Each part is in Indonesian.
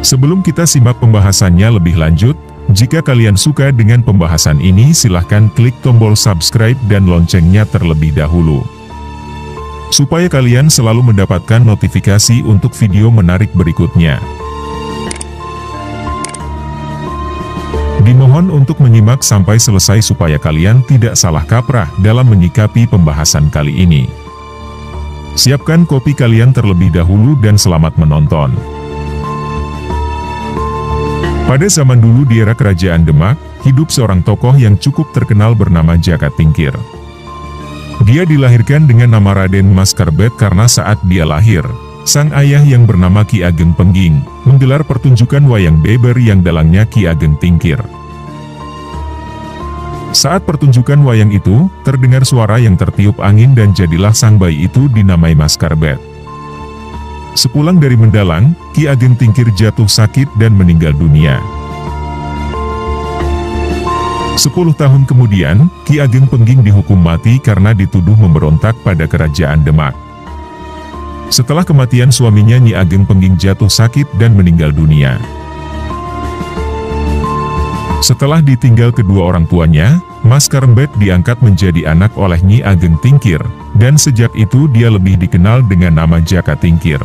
Sebelum kita simak pembahasannya lebih lanjut, jika kalian suka dengan pembahasan ini silahkan klik tombol subscribe dan loncengnya terlebih dahulu, supaya kalian selalu mendapatkan notifikasi untuk video menarik berikutnya. Dimohon untuk menyimak sampai selesai supaya kalian tidak salah kaprah dalam menyikapi pembahasan kali ini. Siapkan kopi kalian terlebih dahulu dan selamat menonton. Pada zaman dulu di era Kerajaan Demak, hidup seorang tokoh yang cukup terkenal bernama Jaka Tingkir. Dia dilahirkan dengan nama Raden Maskarbet karena saat dia lahir, sang ayah yang bernama Ki Ageng Pengging, menggelar pertunjukan wayang beber yang dalangnya Ki Ageng Tingkir. Saat pertunjukan wayang itu, terdengar suara yang tertiup angin dan jadilah sang bayi itu dinamai Maskarbet. Sepulang dari mendalang, Ki Ageng Tingkir jatuh sakit dan meninggal dunia. 10 tahun kemudian, Ki Ageng Pengging dihukum mati karena dituduh memberontak pada Kerajaan Demak. Setelah kematian suaminya, Nyi Ageng Pengging jatuh sakit dan meninggal dunia. Setelah ditinggal kedua orang tuanya, Maskarbet diangkat menjadi anak oleh Nyi Ageng Tingkir, dan sejak itu dia lebih dikenal dengan nama Jaka Tingkir.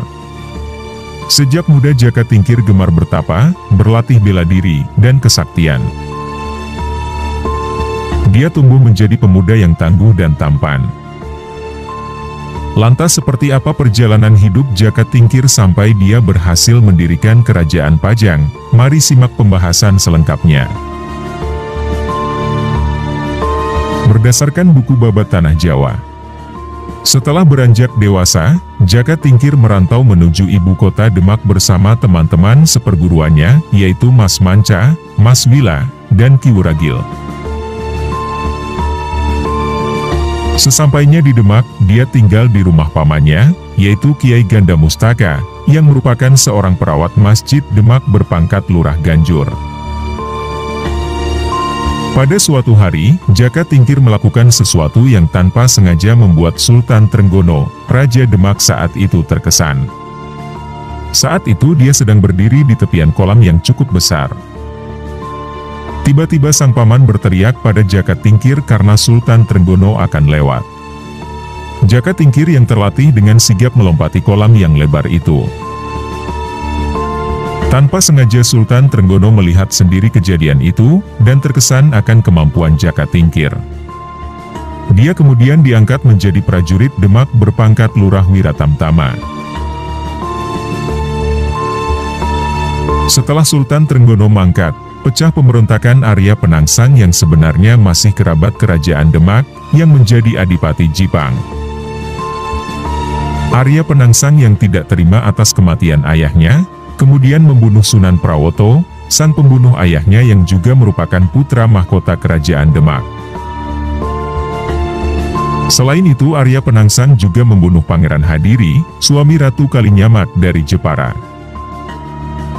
Sejak muda Jaka Tingkir gemar bertapa, berlatih bela diri, dan kesaktian. Dia tumbuh menjadi pemuda yang tangguh dan tampan. Lantas seperti apa perjalanan hidup Jaka Tingkir sampai dia berhasil mendirikan Kerajaan Pajang? Mari simak pembahasan selengkapnya. Berdasarkan buku Babat Tanah Jawa, setelah beranjak dewasa, Jaka Tingkir merantau menuju ibu kota Demak bersama teman-teman seperguruannya, yaitu Mas Manca, Mas Wila, dan Ki Wuragil. Sesampainya di Demak, dia tinggal di rumah pamannya, yaitu Kiai Ganda Mustaka, yang merupakan seorang perawat masjid Demak berpangkat Lurah Ganjur. Pada suatu hari, Jaka Tingkir melakukan sesuatu yang tanpa sengaja membuat Sultan Trenggono, Raja Demak saat itu terkesan. Saat itu dia sedang berdiri di tepian kolam yang cukup besar. Tiba-tiba sang paman berteriak pada Jaka Tingkir karena Sultan Trenggono akan lewat. Jaka Tingkir yang terlatih dengan sigap melompati kolam yang lebar itu. Tanpa sengaja Sultan Trenggono melihat sendiri kejadian itu, dan terkesan akan kemampuan Jaka Tingkir. Dia kemudian diangkat menjadi prajurit Demak berpangkat Lurah Wiratamtama. Setelah Sultan Trenggono mangkat, pecah pemberontakan Arya Penangsang yang sebenarnya masih kerabat Kerajaan Demak, yang menjadi Adipati Jipang. Arya Penangsang yang tidak terima atas kematian ayahnya, kemudian membunuh Sunan Prawoto, sang pembunuh ayahnya yang juga merupakan putra mahkota Kerajaan Demak. Selain itu, Arya Penangsang juga membunuh Pangeran Hadiri, suami Ratu Kalinyamat dari Jepara.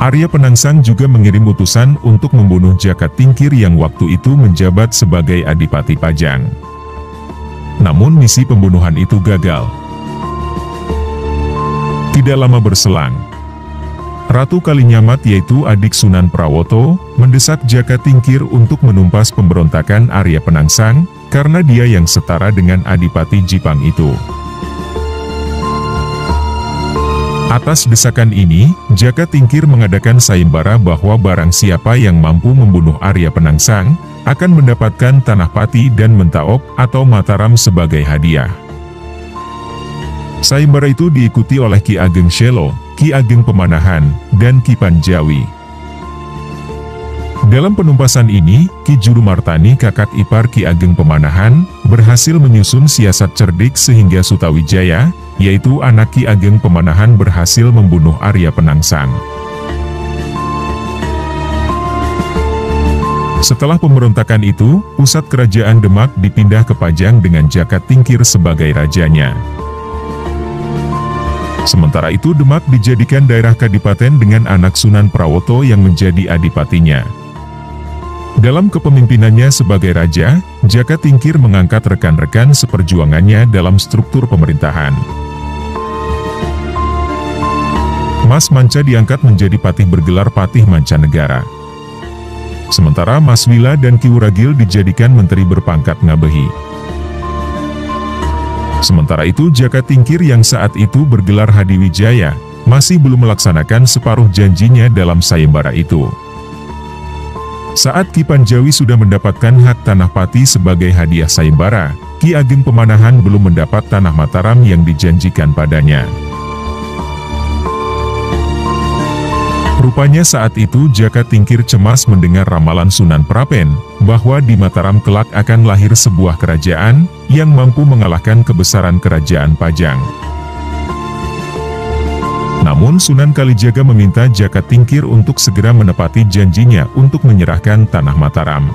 Arya Penangsang juga mengirim utusan untuk membunuh Jaka Tingkir yang waktu itu menjabat sebagai Adipati Pajang. Namun misi pembunuhan itu gagal. Tidak lama berselang, Ratu Kalinyamat yaitu adik Sunan Prawoto, mendesak Jaka Tingkir untuk menumpas pemberontakan Arya Penangsang, karena dia yang setara dengan Adipati Jipang itu. Atas desakan ini, Jaka Tingkir mengadakan sayembara bahwa barang siapa yang mampu membunuh Arya Penangsang, akan mendapatkan Tanah Pati dan Mentaok atau Mataram sebagai hadiah. Sayembara itu diikuti oleh Ki Ageng Selo, Ki Ageng Pemanahan, dan Ki Panjawi. Dalam penumpasan ini, Ki Jurumartani kakak ipar Ki Ageng Pemanahan, berhasil menyusun siasat cerdik sehingga Sutawijaya, yaitu anak Ki Ageng Pemanahan berhasil membunuh Arya Penangsang. Setelah pemberontakan itu, pusat Kerajaan Demak dipindah ke Pajang dengan Jaka Tingkir sebagai rajanya. Sementara itu Demak dijadikan daerah kadipaten dengan anak Sunan Prawoto yang menjadi adipatinya. Dalam kepemimpinannya sebagai raja, Jaka Tingkir mengangkat rekan-rekan seperjuangannya dalam struktur pemerintahan. Mas Manca diangkat menjadi patih bergelar Patih Mancanegara. Sementara Mas Wila dan Ki Wuragil dijadikan menteri berpangkat Ngabehi. Sementara itu Jaka Tingkir yang saat itu bergelar Hadiwijaya, masih belum melaksanakan separuh janjinya dalam sayembara itu. Saat Ki Panjawi sudah mendapatkan hak tanah Pati sebagai hadiah sayembara, Ki Ageng Pemanahan belum mendapat tanah Mataram yang dijanjikan padanya. Rupanya saat itu Jaka Tingkir cemas mendengar ramalan Sunan Prapen, bahwa di Mataram kelak akan lahir sebuah kerajaan, yang mampu mengalahkan kebesaran kerajaan Pajang. Namun Sunan Kalijaga meminta Jaka Tingkir untuk segera menepati janjinya untuk menyerahkan tanah Mataram.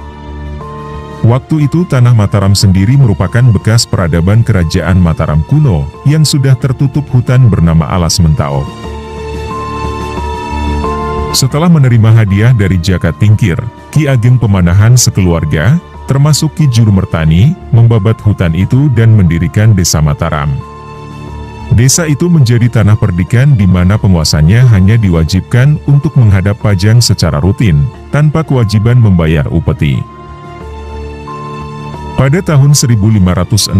Waktu itu tanah Mataram sendiri merupakan bekas peradaban kerajaan Mataram kuno, yang sudah tertutup hutan bernama Alas Mentaok. Setelah menerima hadiah dari Jaka Tingkir, Ki Ageng Pemanahan sekeluarga, termasuk Ki Jurumertani, membabat hutan itu dan mendirikan desa Mataram. Desa itu menjadi tanah perdikan di mana penguasanya hanya diwajibkan untuk menghadap Pajang secara rutin, tanpa kewajiban membayar upeti. Pada tahun 1568,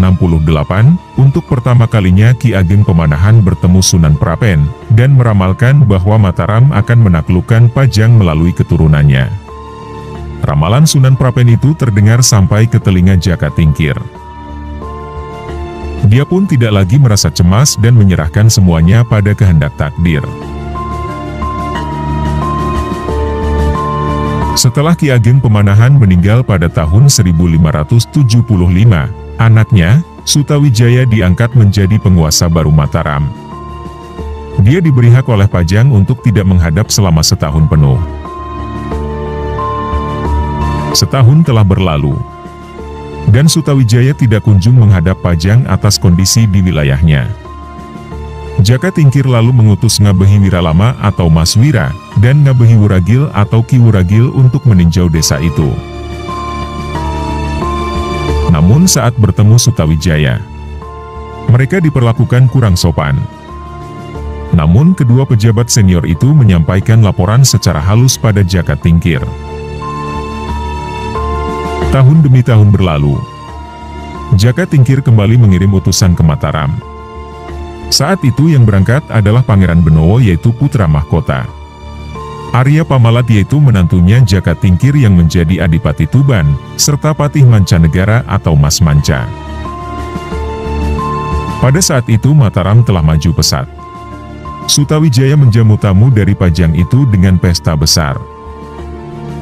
untuk pertama kalinya Ki Ageng Pemanahan bertemu Sunan Prapen, dan meramalkan bahwa Mataram akan menaklukkan Pajang melalui keturunannya. Ramalan Sunan Prapen itu terdengar sampai ke telinga Jaka Tingkir. Dia pun tidak lagi merasa cemas dan menyerahkan semuanya pada kehendak takdir. Setelah Ki Ageng Pemanahan meninggal pada tahun 1575, anaknya, Sutawijaya diangkat menjadi penguasa baru Mataram. Dia diberi hak oleh Pajang untuk tidak menghadap selama setahun penuh. Setahun telah berlalu, dan Sutawijaya tidak kunjung menghadap Pajang atas kondisi di wilayahnya. Jaka Tingkir lalu mengutus Ngabehi Wiralama atau Mas Wira, dan Ngabehi Wuragil atau Ki Wuragil untuk meninjau desa itu. Namun saat bertemu Sutawijaya, mereka diperlakukan kurang sopan. Namun kedua pejabat senior itu menyampaikan laporan secara halus pada Jaka Tingkir. Tahun demi tahun berlalu, Jaka Tingkir kembali mengirim utusan ke Mataram. Saat itu yang berangkat adalah Pangeran Benowo yaitu putra mahkota. Arya Pamalat yaitu menantunya Jaka Tingkir yang menjadi Adipati Tuban, serta Patih Mancanegara atau Mas Manca. Pada saat itu Mataram telah maju pesat. Sutawijaya menjamu tamu dari Pajang itu dengan pesta besar.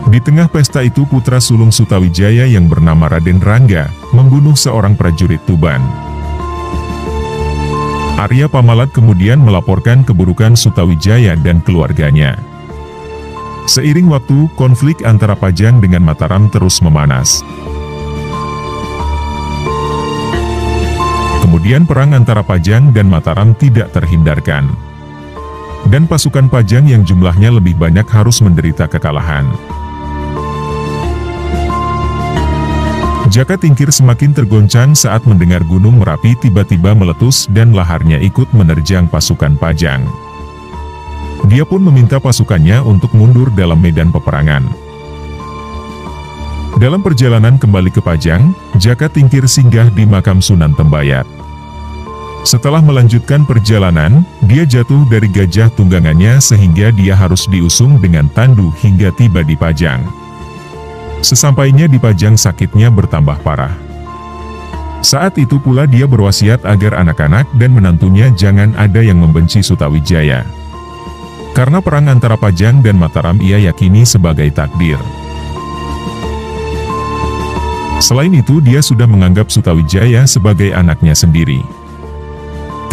Di tengah pesta itu putra sulung Sutawijaya yang bernama Raden Rangga, membunuh seorang prajurit Tuban. Arya Pamalat kemudian melaporkan keburukan Sutawijaya dan keluarganya. Seiring waktu, konflik antara Pajang dengan Mataram terus memanas. Kemudian perang antara Pajang dan Mataram tidak terhindarkan. Dan pasukan Pajang yang jumlahnya lebih banyak harus menderita kekalahan. Jaka Tingkir semakin tergoncang saat mendengar Gunung Merapi tiba-tiba meletus dan laharnya ikut menerjang pasukan Pajang. Dia pun meminta pasukannya untuk mundur dalam medan peperangan. Dalam perjalanan kembali ke Pajang, Jaka Tingkir singgah di makam Sunan Tembayat. Setelah melanjutkan perjalanan, dia jatuh dari gajah tunggangannya sehingga dia harus diusung dengan tandu hingga tiba di Pajang. Sesampainya di Pajang sakitnya bertambah parah. Saat itu pula dia berwasiat agar anak-anak dan menantunya jangan ada yang membenci Sutawijaya. Karena perang antara Pajang dan Mataram ia yakini sebagai takdir. Selain itu dia sudah menganggap Sutawijaya sebagai anaknya sendiri.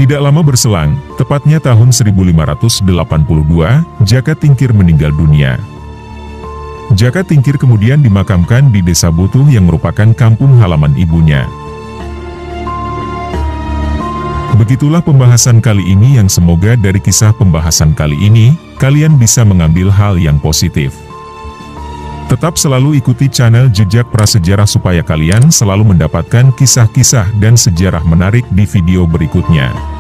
Tidak lama berselang, tepatnya tahun 1582, Jaka Tingkir meninggal dunia. Jaka Tingkir kemudian dimakamkan di Desa Butuh yang merupakan kampung halaman ibunya. Begitulah pembahasan kali ini yang semoga dari kisah pembahasan kali ini, kalian bisa mengambil hal yang positif. Tetap selalu ikuti channel Jejak Prasejarah supaya kalian selalu mendapatkan kisah-kisah dan sejarah menarik di video berikutnya.